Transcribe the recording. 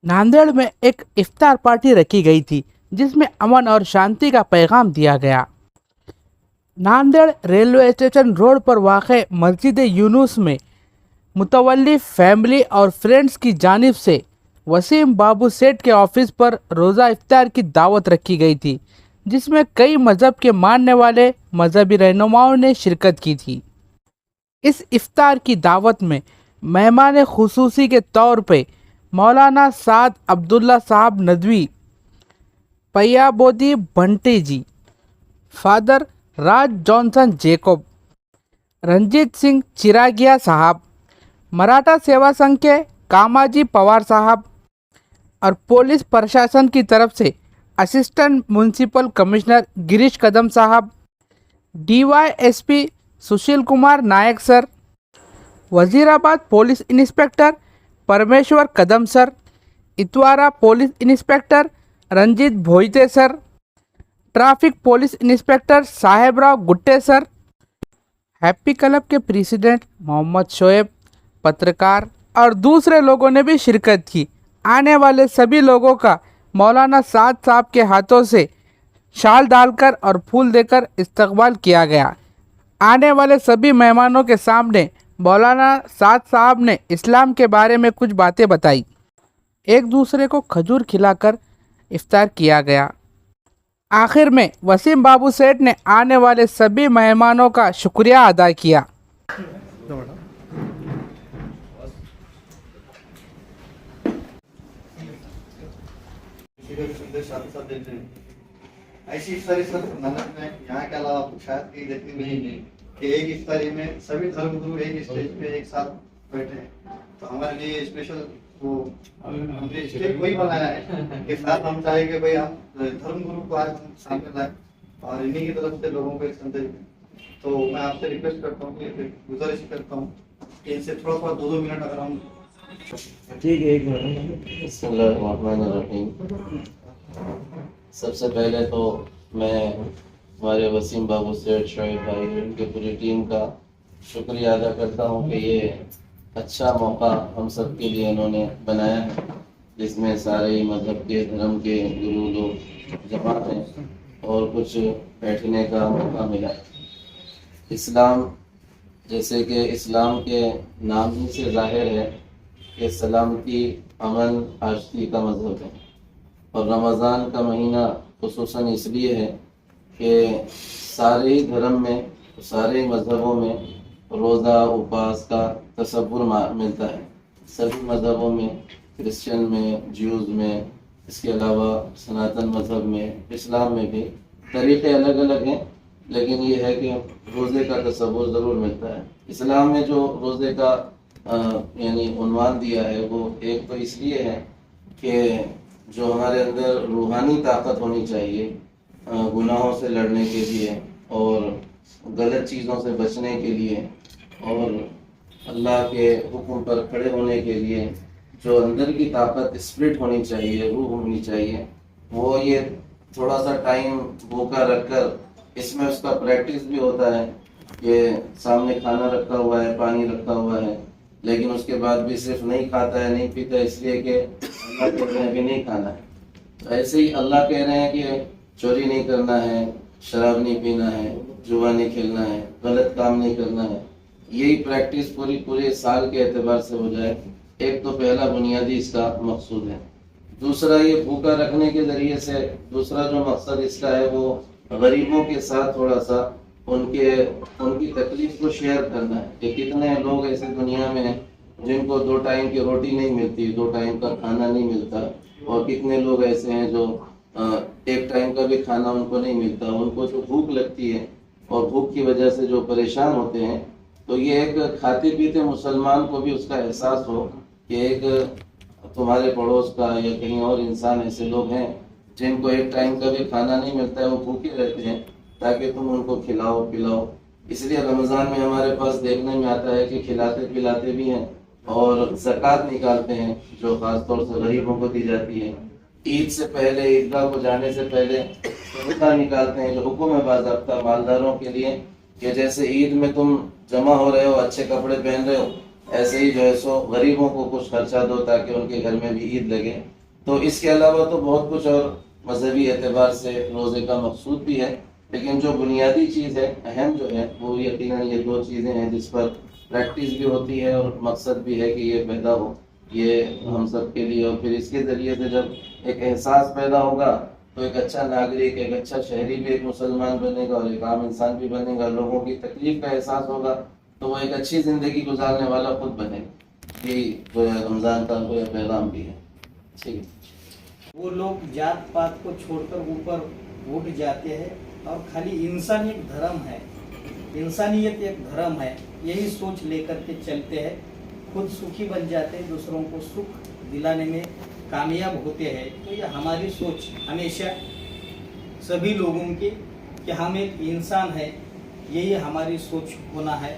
नांदेड़ में एक इफ्तार पार्टी रखी गई थी जिसमें अमन और शांति का पैगाम दिया गया। नांदेड़ रेलवे स्टेशन रोड पर वाक़ मस्जिद यूनुस में मुतवल्ली फैमिली और फ्रेंड्स की जानिब से वसीम बाबू सेठ के ऑफिस पर रोज़ा इफ्तार की दावत रखी गई थी, जिसमें कई मज़हब के मानने वाले मजहबी रहनुमाओं ने शिरकत की थी। इस इफ्तार की दावत में मेहमान खुसूसी के तौर पे मौलाना साद अब्दुल्ला साहब नदवी, पय्याबोदी भंटी जी, फादर राज जॉनसन जेकोब, रंजीत सिंह चिरागिया साहब, मराठा सेवा संघ के कामाजी पवार साहब और पुलिस प्रशासन की तरफ से assistant municipal commissioner Girish Kadam साहब, DYSP Sushil Kumar Nayak sir, Wazirabad police inspector Parmeshwar Kadam sir, Itwara police inspector Ranjit Bhoite sir, traffic police inspector Sahebrao Gutte sir, happy club के प्रेसिडेंट मोहम्मद शोएब, पत्रकार और दूसरे लोगों ने भी शिरकत की। आने वाले सभी लोगों का मौलाना साद साहब के हाथों से शाल डालकर और फूल देकर इस्तकबाल किया गया। आने वाले सभी मेहमानों के सामने मौलाना साद साहब ने इस्लाम के बारे में कुछ बातें बताई। एक दूसरे को खजूर खिलाकर इफ्तार किया गया। आखिर में वसीम बाबू सेठ ने आने वाले सभी मेहमानों का शुक्रिया अदा किया। ऐसी इफ्तारी सर ननद में यहाँ के अलावा शायद कहीं देखने में नहीं कि एक इफ्तारी में सभी धर्मगुरु एक स्टेज पे एक साथ बैठे हैं। तो हमारे लिए स्पेशल वो हमने स्टेज वही बनाया है कि साथ हम चाहेंगे भाई हम धर्मगुरु को आज सामने लाए और इन्हीं की तरफ से लोगों को एक संदेश दें। तो मैं आपसे रिक्वेस्ट करता हूँ कि गुजारिश करता हूँ कि इनसे थोड़ा थोड़ा 2-2 मिनट अगर हम ठीक है, एक मिनट। बिस्मिल्लाहिर्रहमानिर्रहीम। सबसे पहले तो मैं हमारे वसीम बाबू सेठ, शोएब भाई, उनकी पूरी टीम का शुक्रिया अदा करता हूँ कि ये अच्छा मौका हम सब के लिए इन्होंने बनाया है, जिसमें सारे मज़हब के धर्म के गुरु लोग जमा हैं और कुछ बैठने का मौका मिला। इस्लाम, जैसे कि इस्लाम के नाम ही से जाहिर है कि सलामती, अमन, आशिकी का मज़हब है। और रमज़ान का महीना खुसूसन इसलिए है कि सारे ही धर्म में, सारे मज़हबों में रोज़ा उपवास का तसव्वुर मिलता है। सभी मज़हबों में, क्रिश्चियन में, ज्यूज़ में, इसके अलावा सनातन मज़हब में, इस्लाम में भी तरीक़े अलग अलग हैं, लेकिन ये है कि रोज़े का तसव्वुर ज़रूर मिलता है। इस्लाम में जो रोज़े का यानी उन्वान दिया है वो एक तो इसलिए है कि जो हमारे अंदर रूहानी ताकत होनी चाहिए गुनाहों से लड़ने के लिए और गलत चीज़ों से बचने के लिए और अल्लाह के हुक्म पर खड़े होने के लिए जो अंदर की ताकत, स्पिरिट होनी चाहिए, रूह होनी चाहिए, वो ये थोड़ा सा टाइम भूखा रखकर इसमें उसका प्रैक्टिस भी होता है कि सामने खाना रखा हुआ है, पानी रखा हुआ है, लेकिन उसके बाद भी सिर्फ नहीं खाता है, नहीं पीता है, इसलिए कि अल्लाह कह रहे हैं कि नहीं खाना है। तो ऐसे ही अल्लाह कह रहे हैं कि चोरी नहीं करना है, शराब नहीं पीना है, जुआ नहीं खेलना है, गलत काम नहीं करना है। यही प्रैक्टिस पूरे साल के एतबार से हो जाए, एक तो पहला बुनियादी इसका मकसूद है। दूसरा, ये भूखा रखने के जरिए से दूसरा जो मकसद इसका है वो गरीबों के साथ थोड़ा सा उनकी तकलीफ को शेयर करना है कि कितने लोग ऐसे दुनिया में हैं जिनको 2 टाइम की रोटी नहीं मिलती, 2 टाइम का खाना नहीं मिलता, और कितने लोग ऐसे हैं जो 1 टाइम का भी खाना उनको नहीं मिलता, उनको जो भूख लगती है और भूख की वजह से जो परेशान होते हैं। तो ये एक खाते पीते मुसलमान को भी उसका एहसास हो कि एक तुम्हारे पड़ोस का या कहीं और इंसान ऐसे लोग हैं जिनको 1 टाइम का भी खाना नहीं मिलता है, वो भूखे रहते हैं, ताकि तुम उनको खिलाओ पिलाओ। इसलिए रमज़ान में हमारे पास देखने में आता है कि खिलाते पिलाते भी हैं और ज़कात निकालते हैं जो ख़ास तौर से गरीबों को दी जाती है। ईद से पहले, ईदगाह को जाने से पहले सदका निकालते हैं जो हुक्म है बाज़ाब्ता मालदारों के लिए कि जैसे ईद में तुम जमा हो रहे हो, अच्छे कपड़े पहन रहे हो, ایسے ہی جو ہے سو غریبوں کو کچھ خرچہ دو تاکہ ان کے گھر میں بھی عید لگے. تو اس کے علاوہ تو بہت کچھ اور مذہبی اعتبار سے روزے کا مقصود بھی ہے، لیکن جو بنیادی چیز ہے، اہم جو ہے، وہ یقیناً یہ دو چیزیں ہیں جس پر پریکٹس بھی ہوتی ہے اور مقصد بھی ہے کہ یہ پیدا ہو یہ ہم سب کے لیے. اور پھر اس کے ذریعے سے جب ایک احساس پیدا ہوگا تو ایک اچھا ناگرک، ایک اچھا شہری بھی ایک مسلمان بنے گا اور ایک عام انسان بھی بنے گا. لوگوں کی تکلیف کا احساس ہوگا تو وہ ایک اچھی زندگی گزارنے والا خود بنے گا. یہی جو ہے رمضان کا کوئی پیغام بھی ہے. ٹھیک ہے. وہ لوگ ذات پات کو چھوڑ کر اوپر اٹھ جاتے ہیں اور خالی انسانیت دھرم ہے، انسانیت ایک دھرم ہے، یہی سوچ لے کر کے چلتے ہیں. خود سکھی بن جاتے ہیں، دوسروں کو سکھ دلانے میں کامیاب ہوتے ہیں. تو یہ ہماری سوچ ہمیشہ سبھی لوگوں کی کہ ہم ایک انسان ہے، یہی ہماری سوچ ہونا ہے.